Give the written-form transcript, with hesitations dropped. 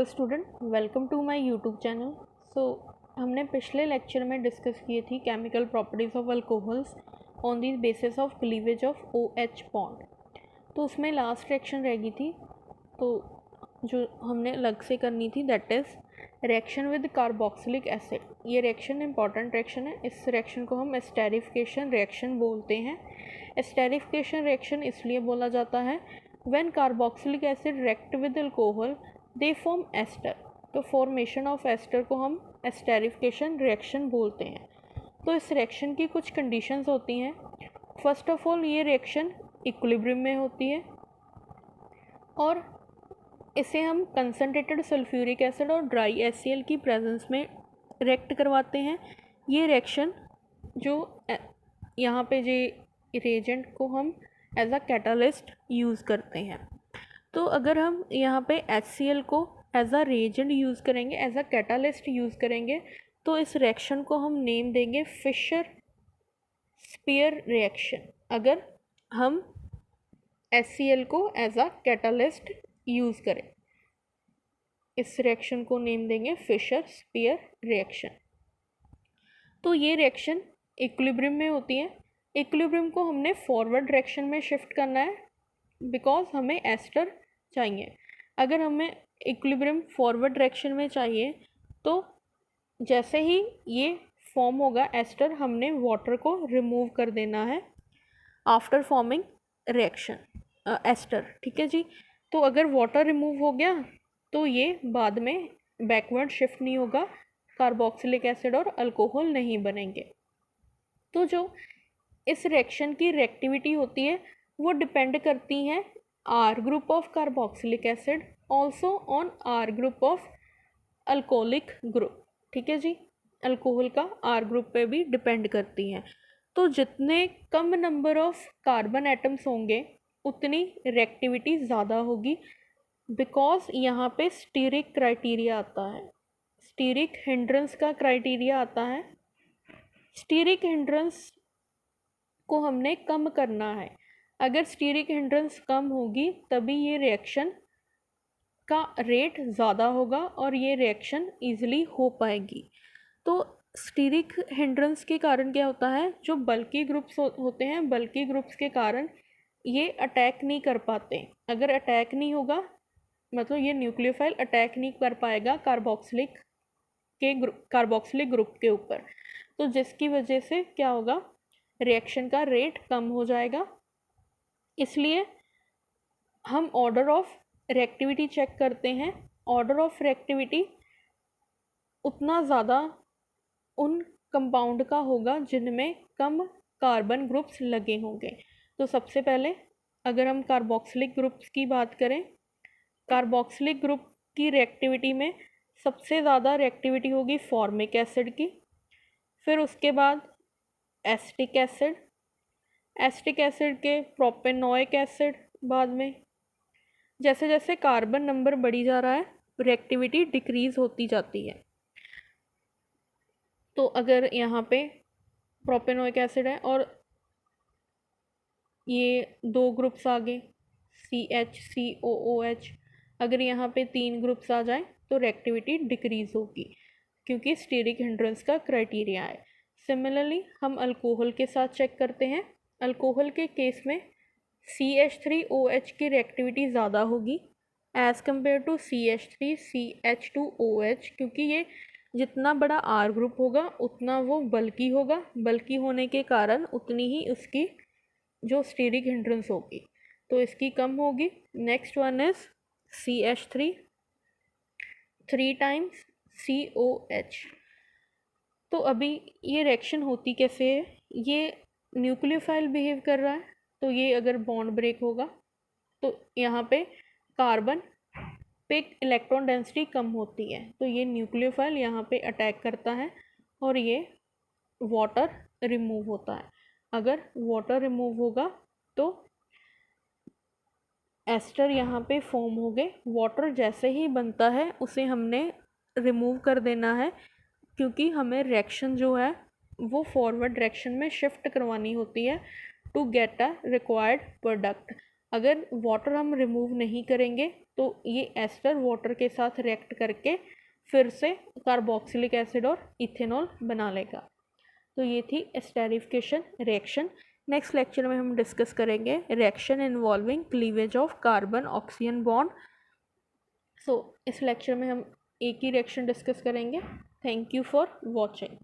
Hello student, welcome to my YouTube channel. हमने पिछले lecture में डिस्कस किए थी chemical properties of alcohols on the basis of cleavage of OH bond. तो उसमें लास्ट रिएक्शन रह गई थी, तो जो हमने अलग से करनी थी that is reaction with carboxylic acid. ये रिएक्शन इंपॉर्टेंट रिएक्शन है। इस रिएक्शन को हम एस्टेरिफिकेशन रिएक्शन बोलते हैं। एस्टेरिफिकेशन रिएक्शन इसलिए बोला जाता है when carboxylic acid react with alcohol they form ester. तो फॉर्मेशन ऑफ एस्टर को हम एस्टेरिफिकेशन रिएक्शन बोलते हैं। तो इस रिएक्शन की कुछ कंडीशंस होती हैं। फर्स्ट ऑफ ऑल, ये रिएक्शन इक्विलिब्रियम में होती है और इसे हम कंसनट्रेटेड सल्फ्यूरिक एसिड और ड्राई HCl की प्रेजेंस में रिएक्ट करवाते हैं। ये रिएक्शन जो यहाँ पे जो रिएजेंट को हम एज अ कैटालिस्ट यूज़ करते हैं। तो अगर हम यहाँ पे HCl को एज अ रिएजेंट यूज़ करेंगे, एज अ कैटालिस्ट यूज़ करेंगे, तो इस रिएक्शन को हम नेम देंगे फिशर स्पीयर रिएक्शन। अगर हम HCl को एज अ कैटालिस्ट यूज़ करें, इस रिएक्शन को नेम देंगे फिशर स्पीयर रिएक्शन। तो ये रिएक्शन इक्विलिब्रियम में होती है। इक्विलिब्रियम को हमने फॉरवर्ड डायरेक्शन में शिफ्ट करना है बिकॉज हमें एस्टर चाहिए। अगर हमें इक्विलिब्रियम फॉरवर्ड डायरेक्शन में चाहिए तो जैसे ही ये फॉर्म होगा एस्टर, हमने वाटर को रिमूव कर देना है आफ्टर फॉर्मिंग रिएक्शन एस्टर। ठीक है जी। तो अगर वाटर रिमूव हो गया तो ये बाद में बैकवर्ड शिफ्ट नहीं होगा, कार्बोक्सिलिक एसिड और अल्कोहल नहीं बनेंगे। तो जो इस रिएक्शन की रिएक्टिविटी होती है वो डिपेंड करती हैं R group of carboxylic acid also on R group of alcoholic group. ठीक है जी, अल्कोहल का R ग्रुप पे भी डिपेंड करती हैं। तो जितने कम नंबर ऑफ कार्बन एटम्स होंगे उतनी रिएक्टिविटी ज़्यादा होगी बिकॉज यहाँ पे स्टीरिक क्राइटेरिया आता है, स्टीरिक हिंड्रेंस का क्राइटेरिया आता है। स्टीरिक हिंड्रेंस को हमने कम करना है। अगर स्टीरिक हिंड्रेंस कम होगी तभी ये रिएक्शन का रेट ज़्यादा होगा और ये रिएक्शन ईजिली हो पाएगी। तो स्टीरिक हिंड्रेंस के कारण क्या होता है, जो बल्की ग्रुप्स होते हैं, बल्की ग्रुप्स के कारण ये अटैक नहीं कर पाते। अगर अटैक नहीं होगा मतलब ये न्यूक्लियोफाइल अटैक नहीं कर पाएगा कार्बोक्सिलिक ग्रुप के ऊपर, तो जिसकी वजह से क्या होगा, रिएक्शन का रेट कम हो जाएगा। इसलिए हम ऑर्डर ऑफ रिएक्टिविटी चेक करते हैं। ऑर्डर ऑफ रिएक्टिविटी उतना ज़्यादा उन कंपाउंड का होगा जिनमें कम कार्बन ग्रुप्स लगे होंगे। तो सबसे पहले अगर हम कार्बोक्सिलिक ग्रुप्स की बात करें, कार्बोक्सिलिक ग्रुप की रिएक्टिविटी में सबसे ज़्यादा रिएक्टिविटी होगी फॉर्मिक एसिड की, फिर उसके बाद एसिटिक एसिड, एसिटिक एसिड के प्रोपेनोइक एसिड बाद में। जैसे जैसे कार्बन नंबर बढ़ी जा रहा है रिएक्टिविटी डिक्रीज़ होती जाती है। तो अगर यहाँ पे प्रोपेनोइक एसिड है और ये दो ग्रुप्स आ गए CH, COOH, अगर यहाँ पे 3 ग्रुप्स आ जाएं तो रिएक्टिविटी डिक्रीज़ होगी क्योंकि स्टीरिक हिंड्रेंस का क्राइटेरिया है। सिमिलरली हम अल्कोहल के साथ चेक करते हैं। अल्कोहल के केस में CH3OH की रिएक्टिविटी ज़्यादा होगी एज़ कम्पेयर टू CH3CH2OH, क्योंकि ये जितना बड़ा R ग्रुप होगा उतना वो बल्की होगा, बल्की होने के कारण उतनी ही उसकी जो स्टीरिक हिंड्रेंस होगी, तो इसकी कम होगी। Next one is CH3 3 times COH। तो अभी ये रिएक्शन होती कैसे है, ये न्यूक्लियोफाइल बिहेव कर रहा है, तो ये अगर बॉन्ड ब्रेक होगा तो यहाँ पे कार्बन पे इलेक्ट्रॉन डेंसिटी कम होती है, तो ये न्यूक्लियोफाइल यहाँ पे अटैक करता है और ये वाटर रिमूव होता है। अगर वाटर रिमूव होगा तो एस्टर यहाँ पे फॉर्म हो गए। वाटर जैसे ही बनता है उसे हमने रिमूव कर देना है क्योंकि हमें रिएक्शन जो है वो फॉरवर्ड डायरेक्शन में शिफ्ट करवानी होती है to get a required product. अगर वाटर हम रिमूव नहीं करेंगे तो ये एस्टर वाटर के साथ रिएक्ट करके फिर से कार्बोक्सिलिक एसिड और इथेनॉल बना लेगा। तो ये थी एस्टेरिफिकेशन रिएक्शन। नेक्स्ट लेक्चर में हम डिस्कस करेंगे reaction involving cleavage of carbon oxygen bond. So इस लेक्चर में हम एक ही रिएक्शन डिस्कस करेंगे। Thank you for watching.